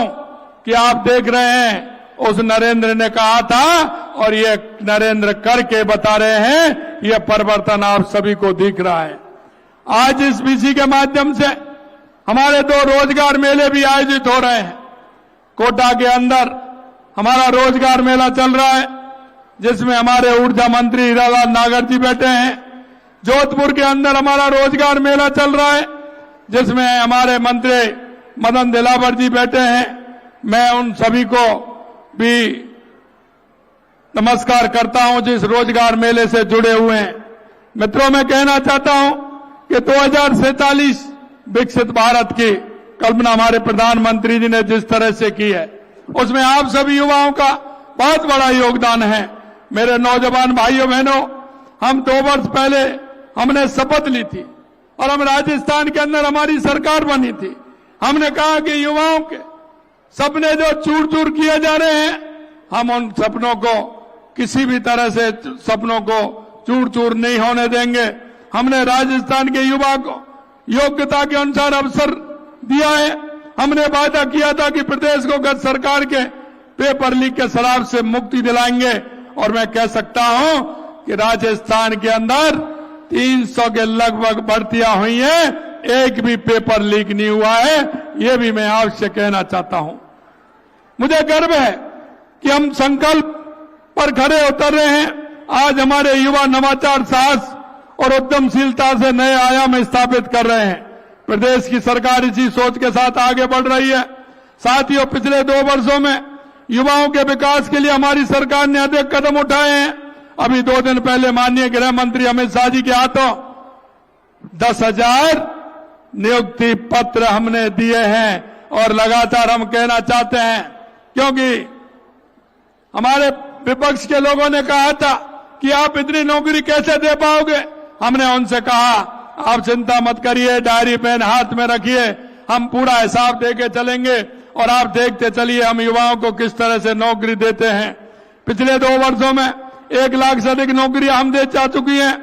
हूं कि आप देख रहे हैं उस नरेंद्र ने कहा था और ये नरेंद्र करके बता रहे हैं, ये परिवर्तन आप सभी को दिख रहा है। आज इस बीसी के माध्यम से हमारे 2 रोजगार मेले भी आयोजित हो रहे हैं। कोटा के अंदर हमारा रोजगार मेला चल रहा है, जिसमें हमारे ऊर्जा मंत्री हीरालाल नागर जी बैठे हैं। जोधपुर के अंदर हमारा रोजगार मेला चल रहा है, जिसमें हमारे मंत्री मदन दिलावर जी बैठे हैं। मैं उन सभी को भी नमस्कार करता हूं जिस रोजगार मेले से जुड़े हुए हैं। मित्रों, मैं कहना चाहता हूं कि 2047 विकसित भारत की कल्पना हमारे प्रधानमंत्री जी ने जिस तरह से की है, उसमें आप सभी युवाओं का बहुत बड़ा योगदान है। मेरे नौजवान भाइयों बहनों, हम 2 वर्ष पहले हमने शपथ ली थी और हम राजस्थान के अंदर हमारी सरकार बनी थी। हमने कहा कि युवाओं के सपने जो चूर चूर किए जा रहे हैं, हम उन सपनों को किसी भी तरह से सपनों को चूर चूर नहीं होने देंगे। हमने राजस्थान के युवा को योग्यता के अनुसार अवसर दिया है। हमने वादा किया था कि प्रदेश को गत सरकार के पेपर लीक के शराब से मुक्ति दिलाएंगे और मैं कह सकता हूं कि राजस्थान के अंदर 300 के लगभग भर्तियां हुई हैं, एक भी पेपर लीक नहीं हुआ है। ये भी मैं आपसे कहना चाहता हूं। मुझे गर्व है कि हम संकल्प पर खरे उतर रहे हैं। आज हमारे युवा नवाचार, साहस और उद्यमशीलता से नए आयाम स्थापित कर रहे हैं। प्रदेश की सरकार इसी सोच के साथ आगे बढ़ रही है। साथियों, पिछले 2 वर्षों में युवाओं के विकास के लिए हमारी सरकार ने अनेक कदम उठाए हैं। अभी 2 दिन पहले माननीय गृह मंत्री अमित शाह जी के हाथों 10,000 नियुक्ति पत्र हमने दिए हैं और लगातार हम कहना चाहते हैं, क्योंकि हमारे विपक्ष के लोगों ने कहा था कि आप इतनी नौकरी कैसे दे पाओगे। हमने उनसे कहा, आप चिंता मत करिए, डायरी पेन हाथ में रखिए, हम पूरा हिसाब देके चलेंगे और आप देखते चलिए हम युवाओं को किस तरह से नौकरी देते हैं। पिछले 2 वर्षों में 1 लाख से अधिक नौकरियां हम दे जा चुकी हैं।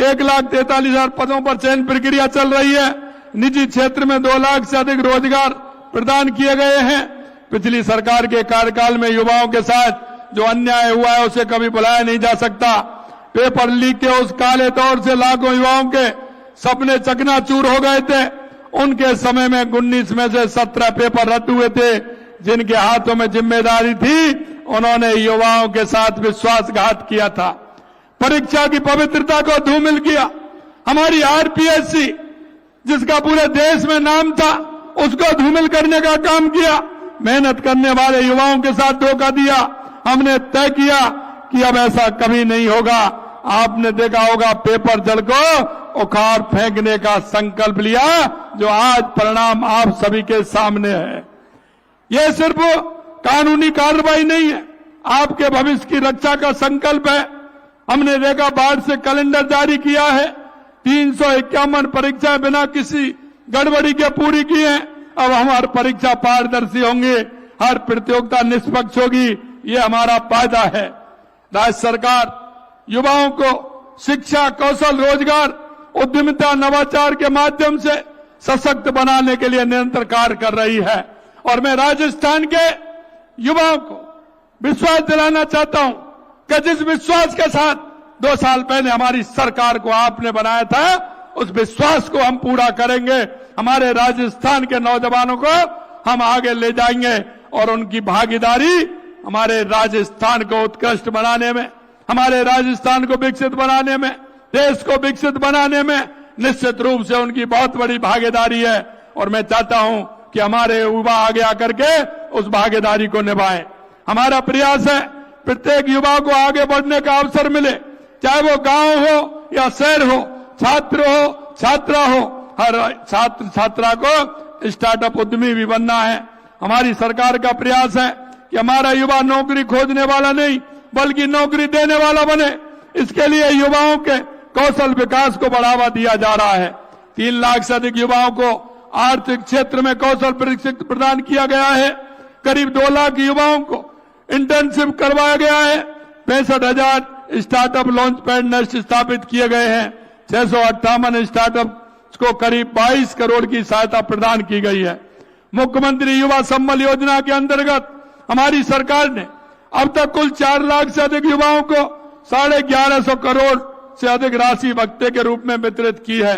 1,43,000 पदों पर चयन प्रक्रिया चल रही है। निजी क्षेत्र में 2 लाख से अधिक रोजगार प्रदान किए गए हैं। पिछली सरकार के कार्यकाल में युवाओं के साथ जो अन्याय हुआ है उसे कभी भुलाया नहीं जा सकता। पेपर लीक के उस काले दौर से लाखों युवाओं के सपने चकनाचूर हो गए थे। उनके समय में 19 में से 17 पेपर रद्द हुए थे। जिनके हाथों में जिम्मेदारी थी, उन्होंने युवाओं के साथ विश्वासघात किया था, परीक्षा की पवित्रता को धूमिल किया। हमारी आरपीएससी, जिसका पूरे देश में नाम था, उसको धूमिल करने का काम किया। मेहनत करने वाले युवाओं के साथ धोखा दिया। हमने तय किया कि अब ऐसा कभी नहीं होगा। आपने देखा होगा, पेपर जल को उखाड़ फेंकने का संकल्प लिया, जो आज परिणाम आप सभी के सामने है। यह सिर्फ कानूनी कार्रवाई नहीं है, आपके भविष्य की रक्षा का संकल्प है। हमने देखा, बाढ़ से कैलेंडर जारी किया है। 351 परीक्षाएं बिना किसी गड़बड़ी के पूरी की हैं। अब हमारी परीक्षा पारदर्शी होंगे, हर प्रतियोगिता निष्पक्ष होगी, ये हमारा वादा है। राज्य सरकार युवाओं को शिक्षा, कौशल, रोजगार, उद्यमिता, नवाचार के माध्यम से सशक्त बनाने के लिए निरंतर कार्य कर रही है। और मैं राजस्थान के युवाओं को विश्वास दिलाना चाहता हूं कि जिस विश्वास के साथ 2 साल पहले हमारी सरकार को आपने बनाया था, उस विश्वास को हम पूरा करेंगे। हमारे राजस्थान के नौजवानों को हम आगे ले जाएंगे और उनकी भागीदारी हमारे राजस्थान को उत्कृष्ट बनाने में, हमारे राजस्थान को विकसित बनाने में, देश को विकसित बनाने में निश्चित रूप से उनकी बहुत बड़ी भागीदारी है। और मैं चाहता हूं कि हमारे युवा आगे आकर के उस भागीदारी को निभाएं। हमारा प्रयास है प्रत्येक युवा को आगे बढ़ने का अवसर मिले, चाहे वो गांव हो या शहर हो, छात्र हो, छात्रा हो, हर छात्र छात्रा को स्टार्टअप उद्यमी भी बनना है। हमारी सरकार का प्रयास है कि हमारा युवा नौकरी खोजने वाला नहीं, बल्कि नौकरी देने वाला बने। इसके लिए युवाओं के कौशल विकास को बढ़ावा दिया जा रहा है। 3 लाख से अधिक युवाओं को आर्थिक क्षेत्र में कौशल प्रशिक्षण प्रदान किया गया है। करीब 2 लाख युवाओं को इंटर्नशिप करवाया गया है। 65,000 स्टार्टअप लॉन्च पैड नेस्ट स्थापित किए गए हैं। 658 स्टार्टअप को करीब 22 करोड़ की सहायता प्रदान की गई है। मुख्यमंत्री युवा संबल योजना के अंतर्गत हमारी सरकार ने अब तक कुल 4 लाख से अधिक युवाओं को 1150 करोड़ से अधिक राशि भत्ते के रूप में वितरित की है।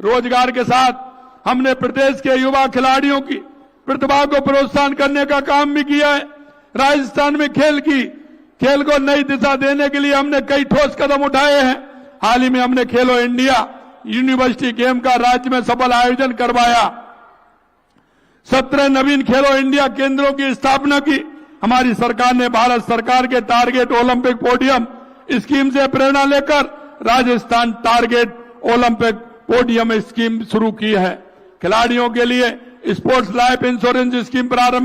रोजगार के साथ हमने प्रदेश के युवा खिलाड़ियों की प्रतिभा को प्रोत्साहन करने का काम भी किया है। राजस्थान में खेल को नई दिशा देने के लिए हमने कई ठोस कदम उठाए हैं। हाल ही में हमने खेलो इंडिया यूनिवर्सिटी गेम का राज्य में सफल आयोजन करवाया। 17 नवीन खेलो इंडिया केंद्रों की स्थापना की। हमारी सरकार ने भारत सरकार के टारगेट ओलंपिक पोडियम स्कीम से प्रेरणा लेकर Rajasthan target Olympic podium scheme शुरू की है। खिलाड़ियों के लिए स्पोर्ट्स लाइफ इंश्योरेंस स्कीम प्रारंभ